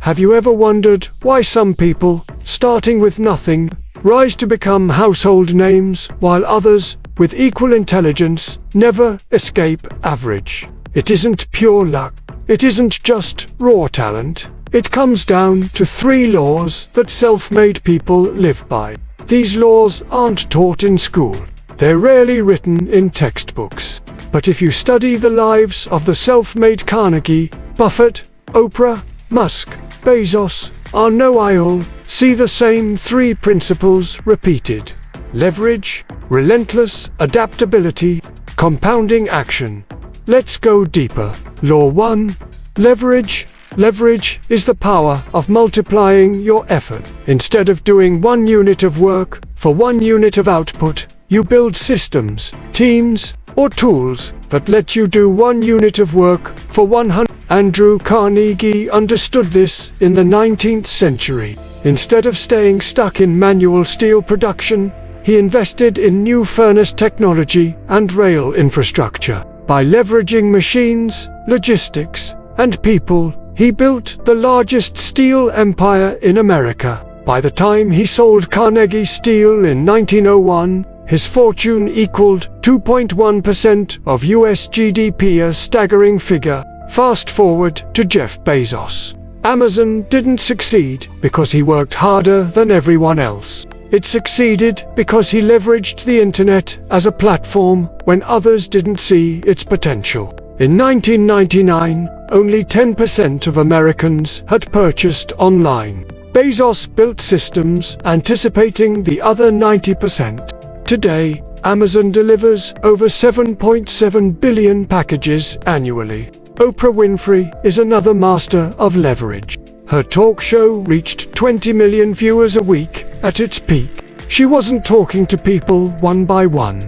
Have you ever wondered why some people, starting with nothing, rise to become household names, while others, with equal intelligence, never escape average? It isn't pure luck. It isn't just raw talent. It comes down to 3 laws that self-made people live by. These laws aren't taught in school. They're rarely written in textbooks. But if you study the lives of the self-made Carnegie, Buffett, Oprah, Musk, Bezos, Arnault, you'll see the same 3 principles repeated: leverage, relentless adaptability, compounding action. Let's go deeper. Law 1. Leverage. Leverage is the power of multiplying your effort. Instead of doing 1 unit of work for 1 unit of output, you build systems, teams, or tools that let you do 1 unit of work for 100. Andrew Carnegie understood this in the 19th century. Instead of staying stuck in manual steel production, he invested in new furnace technology and rail infrastructure. By leveraging machines, logistics, and people, he built the largest steel empire in America. By the time he sold Carnegie Steel in 1901, his fortune equaled 2.1% of US GDP, a staggering figure. Fast forward to Jeff Bezos. Amazon didn't succeed because he worked harder than everyone else. It succeeded because he leveraged the internet as a platform when others didn't see its potential. In 1999, only 10% of Americans had purchased online. Bezos built systems anticipating the other 90%. Today, Amazon delivers over 7.7 billion packages annually. Oprah Winfrey is another master of leverage. Her talk show reached 20 million viewers a week at its peak. She wasn't talking to people one by one.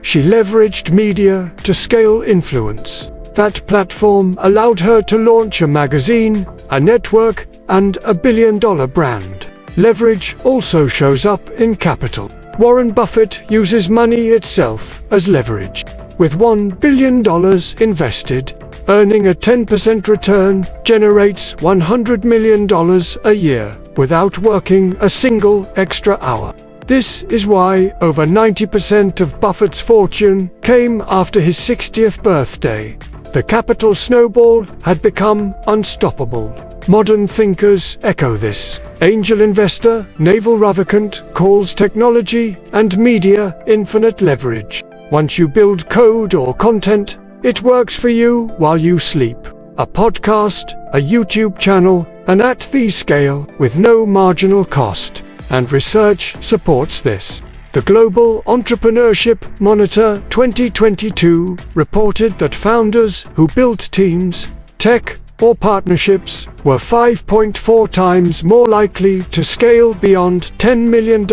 She leveraged media to scale influence. That platform allowed her to launch a magazine, a network, and a billion-dollar brand. Leverage also shows up in capital. Warren Buffett uses money itself as leverage. With $1 billion invested, earning a 10% return generates $100 million a year without working a single extra hour. This is why over 90% of Buffett's fortune came after his 60th birthday. The capital snowball had become unstoppable. Modern thinkers echo this. Angel investor Naval Ravikant calls technology and media infinite leverage. Once you build code or content, it works for you while you sleep. A podcast, a YouTube channel, and at the scale with no marginal cost. And research supports this. The Global Entrepreneurship Monitor 2022 reported that founders who built teams, tech, or partnerships were 5.4 times more likely to scale beyond $10 million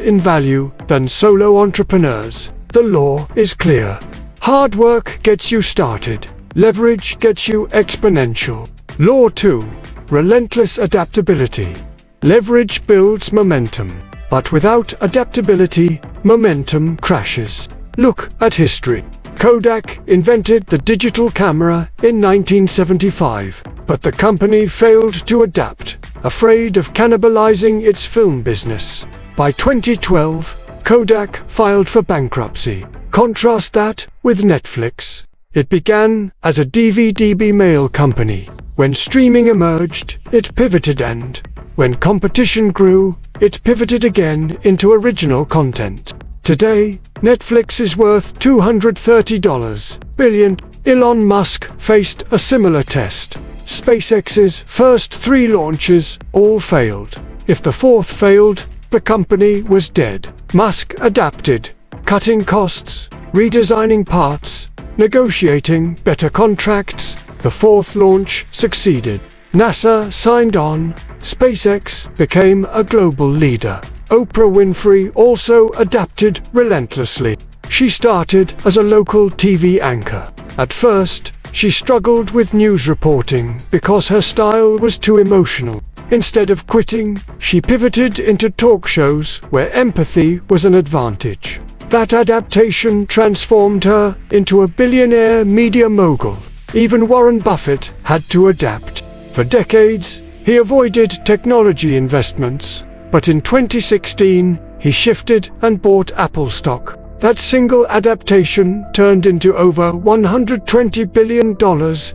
in value than solo entrepreneurs. The law is clear. Hard work gets you started. Leverage gets you exponential. Law 2. Relentless Adaptability. Leverage builds momentum. But without adaptability, momentum crashes. Look at history. Kodak invented the digital camera in 1975, but the company failed to adapt, afraid of cannibalizing its film business. By 2012, Kodak filed for bankruptcy. Contrast that with Netflix. It began as a DVD mail company. When streaming emerged, it pivoted, and when competition grew, it pivoted again into original content. Today, Netflix is worth $230 billion. Elon Musk faced a similar test. SpaceX's first 3 launches all failed. If the 4th failed, the company was dead. Musk adapted, cutting costs, redesigning parts, negotiating better contracts. The 4th launch succeeded. NASA signed on. SpaceX became a global leader. Oprah Winfrey also adapted relentlessly. She started as a local TV anchor. At first, she struggled with news reporting because her style was too emotional. Instead of quitting, she pivoted into talk shows where empathy was an advantage. That adaptation transformed her into a billionaire media mogul. Even Warren Buffett had to adapt. For decades, He avoided technology investments, but in 2016, he shifted and bought Apple stock. That single adaptation turned into over $120 billion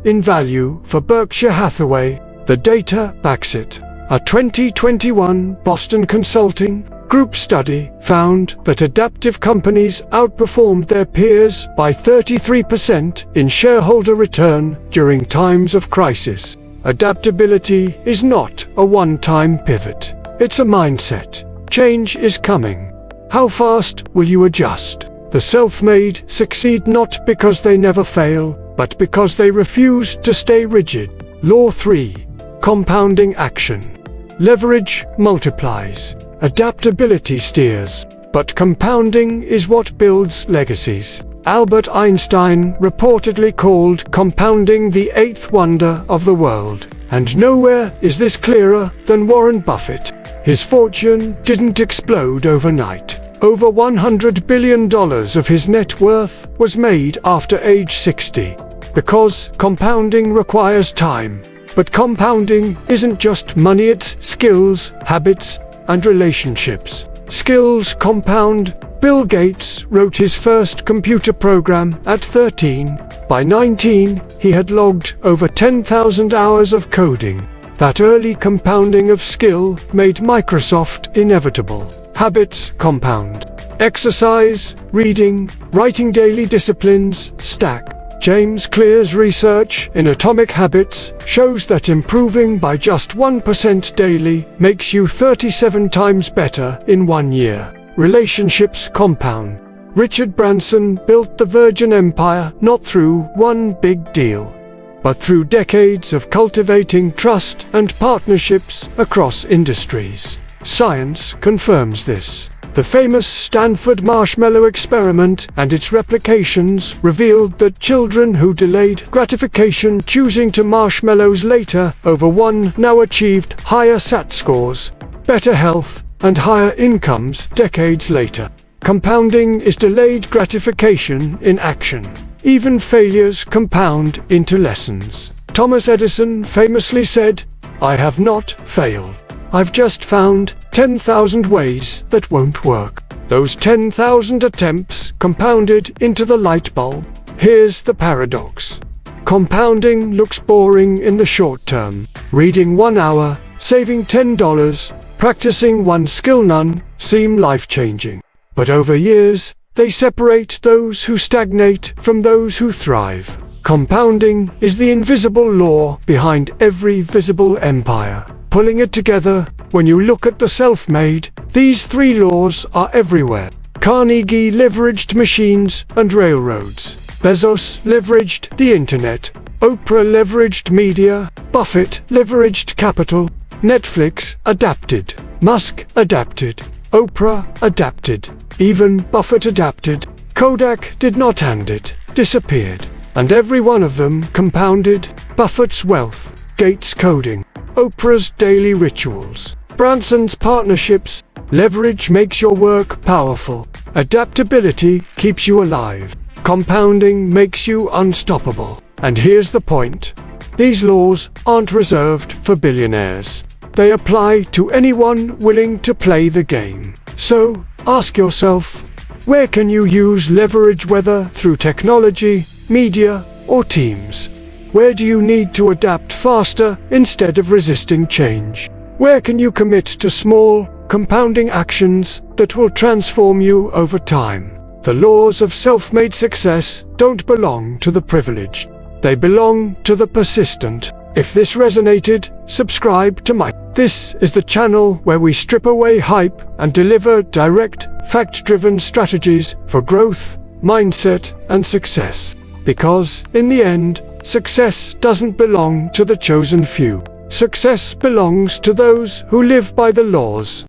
in value for Berkshire Hathaway. The data backs it. A 2021 Boston Consulting Group study found that adaptive companies outperformed their peers by 33% in shareholder return during times of crisis. Adaptability is not a one-time pivot. It's a mindset. Change is coming. How fast will you adjust? The self-made succeed not because they never fail, but because they refuse to stay rigid. Law 3. Compounding action. Leverage multiplies. Adaptability steers. But compounding is what builds legacies. Albert Einstein reportedly called compounding the eighth wonder of the world. And nowhere is this clearer than Warren Buffett. His fortune didn't explode overnight. Over $100 billion of his net worth was made after age 60. Because compounding requires time. But compounding isn't just money, it's skills, habits, and relationships. Skills compound. Bill Gates wrote his first computer program at 13. By 19, he had logged over 10,000 hours of coding. That early compounding of skill made Microsoft inevitable. Habits compound. Exercise, reading, writing, daily disciplines stack. James Clear's research in Atomic Habits shows that improving by just 1% daily makes you 37 times better in 1 year. Relationships compound. Richard Branson built the Virgin Empire not through one big deal, but through decades of cultivating trust and partnerships across industries. Science confirms this. The famous Stanford marshmallow experiment and its replications revealed that children who delayed gratification choosing to marshmallows later over one now achieved higher SAT scores, better health, and higher incomes decades later. Compounding is delayed gratification in action. Even failures compound into lessons. Thomas Edison famously said, "I have not failed. I've just found 10,000 ways that won't work." Those 10,000 attempts compounded into the light bulb. Here's the paradox. Compounding looks boring in the short term. Reading 1 hour, saving $10, practicing one skill, none seem life-changing. But over years, they separate those who stagnate from those who thrive. Compounding is the invisible law behind every visible empire. Pulling it together, when you look at the self-made, these three laws are everywhere. Carnegie leveraged machines and railroads. Bezos leveraged the internet. Oprah leveraged media. Buffett leveraged capital. Netflix adapted. Musk adapted. Oprah adapted. Even Buffett adapted. Kodak did not hand it, disappeared. And every one of them compounded. Buffett's wealth, Gates' coding, Oprah's daily rituals, Branson's partnerships. Leverage makes your work powerful. Adaptability keeps you alive. Compounding makes you unstoppable. And here's the point. These laws aren't reserved for billionaires. They apply to anyone willing to play the game. So, ask yourself, where can you use leverage, whether through technology, media, or teams? Where do you need to adapt faster instead of resisting change? Where can you commit to small, compounding actions that will transform you over time? The laws of self-made success don't belong to the privileged. They belong to the persistent. If this resonated, subscribe to This is the channel where we strip away hype and deliver direct, fact-driven strategies for growth, mindset, and success. Because, in the end, success doesn't belong to the chosen few. Success belongs to those who live by the laws.